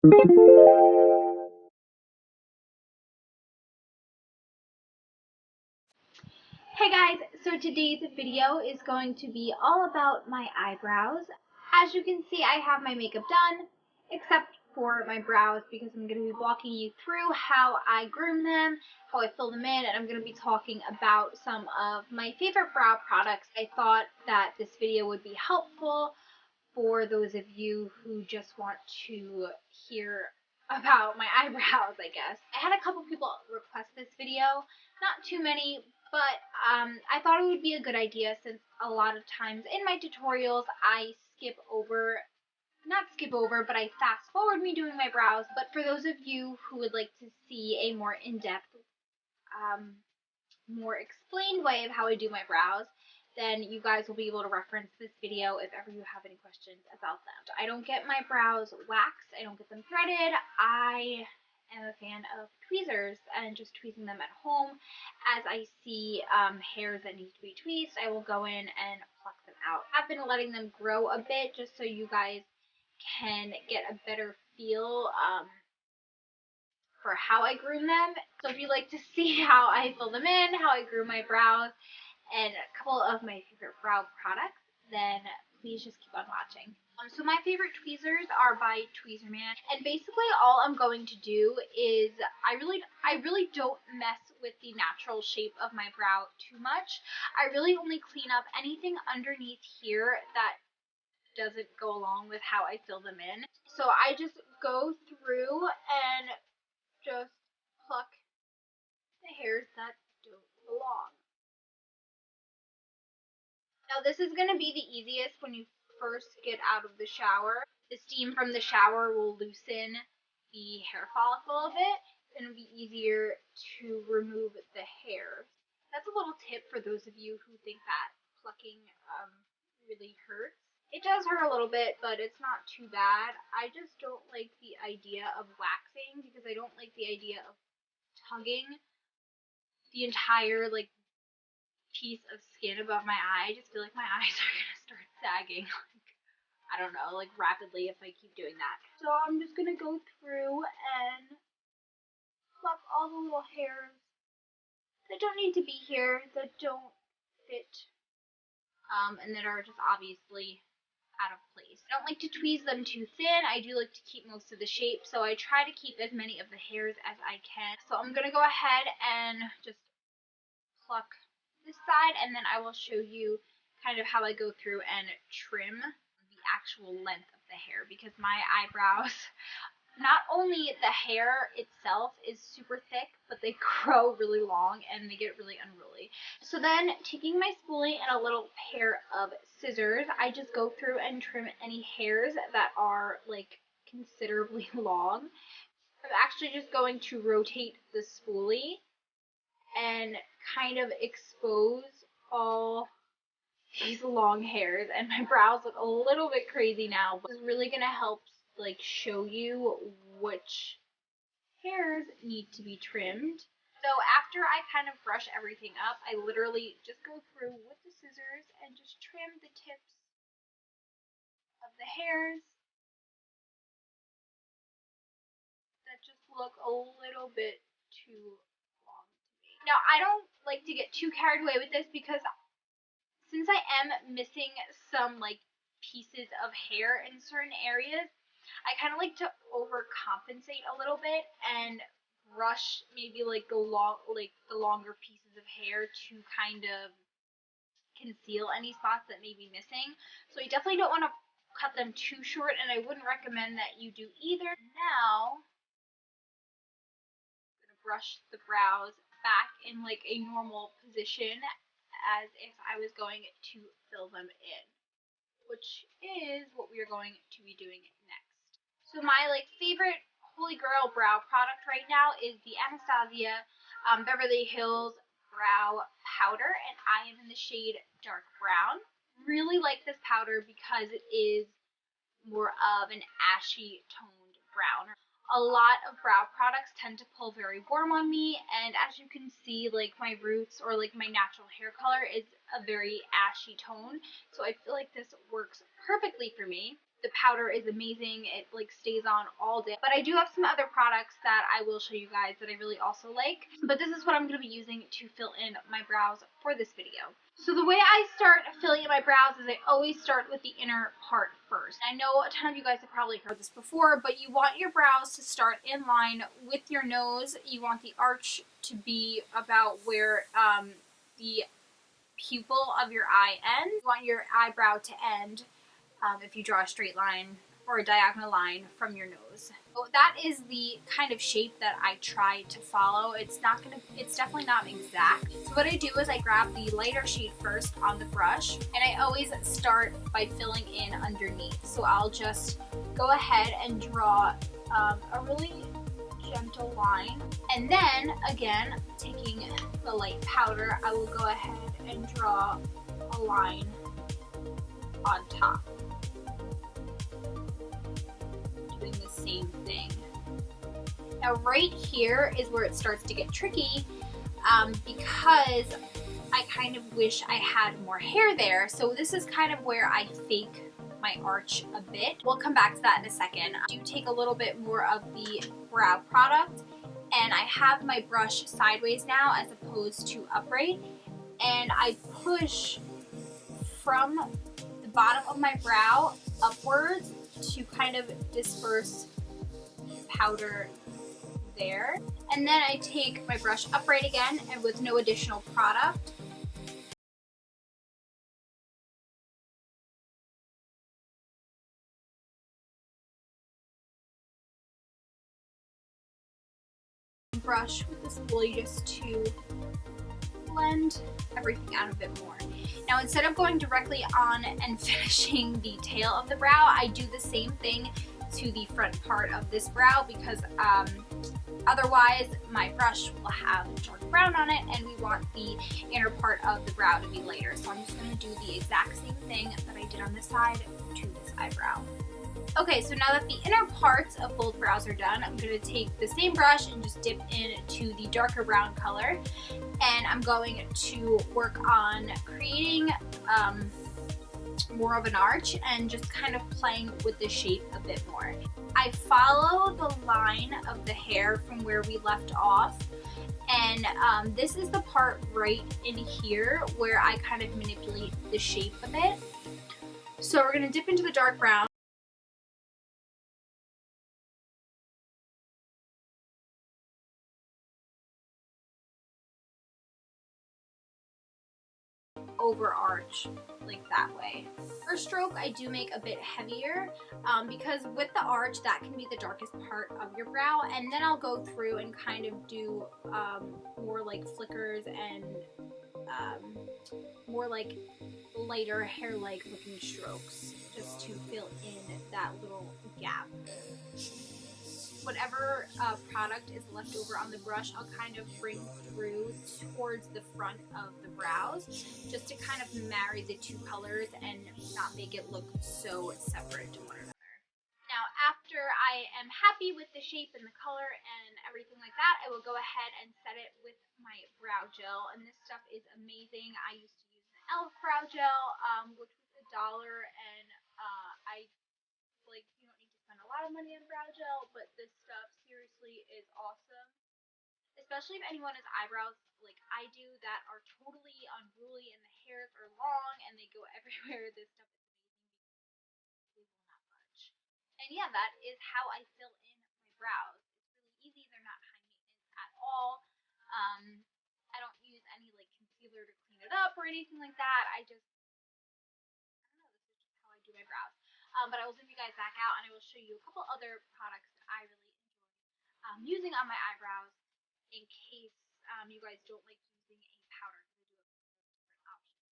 Hey guys, so today's video is going to be all about my eyebrows. As you can see, I have my makeup done, except for my brows, because I'm going to be walking you through how I groom them, how I fill them in, and I'm going to be talking about some of my favorite brow products. I thought that this video would be helpful for those of you who just want to hear about my eyebrows, I guess. I had a couple people request this video, not too many, but I thought it would be a good idea since a lot of times in my tutorials I but I fast forward me doing my brows. But for those of you who would like to see a more in-depth, more explained way of how I do my brows, then you guys will be able to reference this video if ever you have any questions about them. I don't get my brows waxed, I don't get them threaded. I am a fan of tweezers and just tweezing them at home. As I see hairs that need to be tweezed, I will go in and pluck them out. I've been letting them grow a bit just so you guys can get a better feel for how I groom them. So if you'd like to see how I fill them in, how I groom my brows, and a couple of my favorite brow products, then please just keep on watching. So my favorite tweezers are by Tweezerman, and basically all I'm going to do is I really don't mess with the natural shape of my brow too much. I really only clean up anything underneath here that doesn't go along with how I fill them in. So I just go through and just pluck the hairs that don't belong. Now this is going to be the easiest when you first get out of the shower. The steam from the shower will loosen the hair follicle a bit, and it'll be easier to remove the hair. That's a little tip for those of you who think that plucking really hurts. It does hurt a little bit, but it's not too bad. I just don't like the idea of waxing because I don't like the idea of tugging the entire piece of skin above my eye. I just feel like my eyes are gonna start sagging. I don't know, rapidly if I keep doing that. So I'm just gonna go through and pluck all the little hairs that don't need to be here, that don't fit, and that are just obviously out of place. I don't like to tweeze them too thin. I do like to keep most of the shape, so I try to keep as many of the hairs as I can. So I'm gonna go ahead and just pluck this side, and then I will show you kind of how I go through and trim the actual length of the hair, because my eyebrows, not only the hair itself is super thick, but they grow really long and they get really unruly. So then, taking my spoolie and a little pair of scissors, I just go through and trim any hairs that are considerably long. I'm actually just going to rotate the spoolie and kind of expose all these long hairs, and my brows look a little bit crazy now, but it's really gonna help show you which hairs need to be trimmed. So after I kind of brush everything up, I literally just go through with the scissors and just trim the tips of the hairs that just look a little bit too long to me. Now I don't like to get too carried away with this because since I am missing some pieces of hair in certain areas, I kind of like to overcompensate a little bit and brush maybe the longer pieces of hair to kind of conceal any spots that may be missing. So you definitely don't want to cut them too short, and I wouldn't recommend that you do either. Now I'm gonna brush the brows back in a normal position as if I was going to fill them in, which is what we are going to be doing next. So my favorite holy grail brow product right now is the Anastasia Beverly Hills Brow Powder, and I am in the shade Dark Brown. Really like this powder because it is more of an ashy toned brown. A lot of brow products tend to pull very warm on me, and as you can see, my roots or my natural hair color is a very ashy tone, so I feel like this works perfectly for me. The powder is amazing. It like stays on all day. But I do have some other products that I will show you guys that I really also like. But this is what I'm going to be using to fill in my brows for this video. So the way I start filling in my brows is I always start with the inner part first. I know a ton of you guys have probably heard this before, but you want your brows to start in line with your nose. You want the arch to be about where the pupil of your eye ends. You want your eyebrow to end if you draw a straight line or a diagonal line from your nose. So that is the kind of shape that I try to follow. It's definitely not exact. So what I do is I grab the lighter shade first on the brush, and I always start by filling in underneath. So I'll just go ahead and draw a really gentle line, and then again, taking the light powder, I will go ahead and draw a line on top, doing the same thing. Now right here is where it starts to get tricky because I kind of wish I had more hair there. So this is kind of where I fake my arch a bit. We'll come back to that in a second. I do take a little bit more of the brow product, and I have my brush sideways now as opposed to upright, and I push from the bottom of my brow upwards to kind of disperse powder there. And then I take my brush upright again, and with no additional product, brush with the spoolie just to blend everything out a bit more. Now instead of going directly on and finishing the tail of the brow, I do the same thing to the front part of this brow because otherwise my brush will have dark brown on it, and we want the inner part of the brow to be lighter. So I'm just going to do the exact same thing that I did on this side to this eyebrow. Okay, so now that the inner parts of both brows are done, I'm going to take the same brush and just dip into the darker brown color, and I'm going to work on creating more of an arch and just kind of playing with the shape a bit more. I follow the line of the hair from where we left off, and this is the part right in here where I kind of manipulate the shape a bit. So we're going to dip into the dark brown. Over arch like that way. First stroke I do make a bit heavier because with the arch that can be the darkest part of your brow, and then I'll go through and kind of do more like flickers and more like lighter hair-like looking strokes just to fill in that little gap. Whatever product is left over on the brush, I'll kind of bring through towards the front of the brows just to kind of marry the two colors and not make it look so separate to one another. Now after I am happy with the shape and the color and everything like that, I will go ahead and set it with my brow gel, and this stuff is amazing. I used to use an e.l.f. brow gel, which was $1, and I like, you don't need to spend a lot of money on brow gel, but this stuff seriously is awesome. Especially if anyone has eyebrows like I do that are totally unruly and the hairs are long and they go everywhere. This stuff is amazing because they will not budge. And yeah, that is how I fill in my brows. It's really easy. They're not high maintenance at all. I don't use any like concealer to clean it up or anything like that. I don't know, this is just how I do my brows. But I will zoom you guys back out, and I will show you a couple other products that I really enjoy using on my eyebrows in case you guys don't like using a powder, because I do have different options.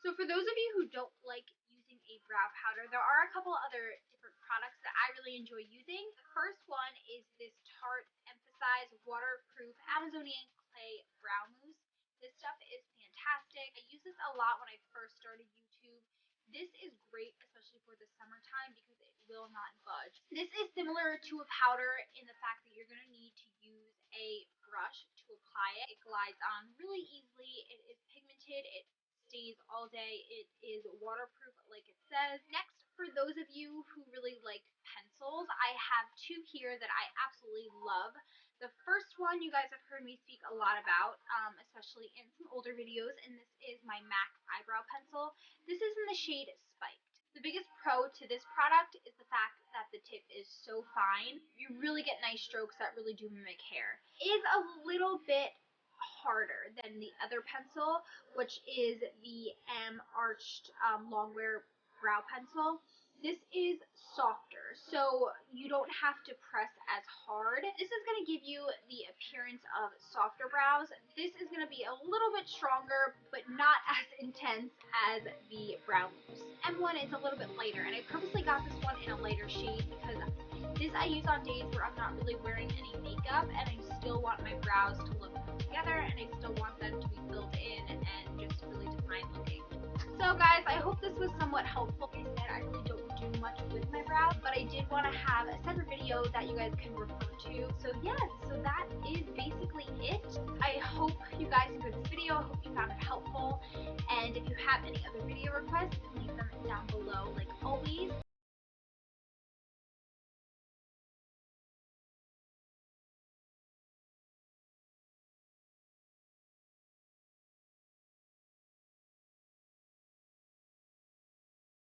So for those of you who don't like using a brow powder, there are a couple other different products that I really enjoy using. The first one is this Tarte Emphasize Waterproof Amazonian Clay Brow Mousse. This stuff is fantastic. I use this a lot when I first started YouTube. This is great, especially for the summertime, because it will not budge. This is similar to a powder in the fact that you're going to need to use a brush to apply it. It glides on really easily. It is pigmented. It stays all day. It is waterproof like it says. Next For those of you who really like pencils, I have two here that I absolutely love. The first one you guys have heard me speak a lot about, especially in some older videos, and this is my MAC eyebrow pencil. This is in the shade Spiked. The biggest pro to this product is the fact that the tip is so fine. You really get nice strokes that really do mimic hair. It is a little bit harder than the other pencil, which is the Arched Longwear brow pencil. This is softer, so you don't have to press as hard. This is going to give you the appearance of softer brows. This is going to be a little bit stronger, but not as intense as the Brow Loose. M1 is a little bit lighter, and I purposely got this one in a lighter shade because this I use on days where I'm not really wearing any makeup, and I still want my brows to look put together, and I still want them to be filled in and just really defined looking. So guys, I hope this was somewhat helpful. Like I said, I really don't do much with my brows, but I did want to have a separate video that you guys can refer to. So yes, so that is basically it. I hope you guys enjoyed this video. I hope you found it helpful. And if you have any other video requests, leave them down below like always.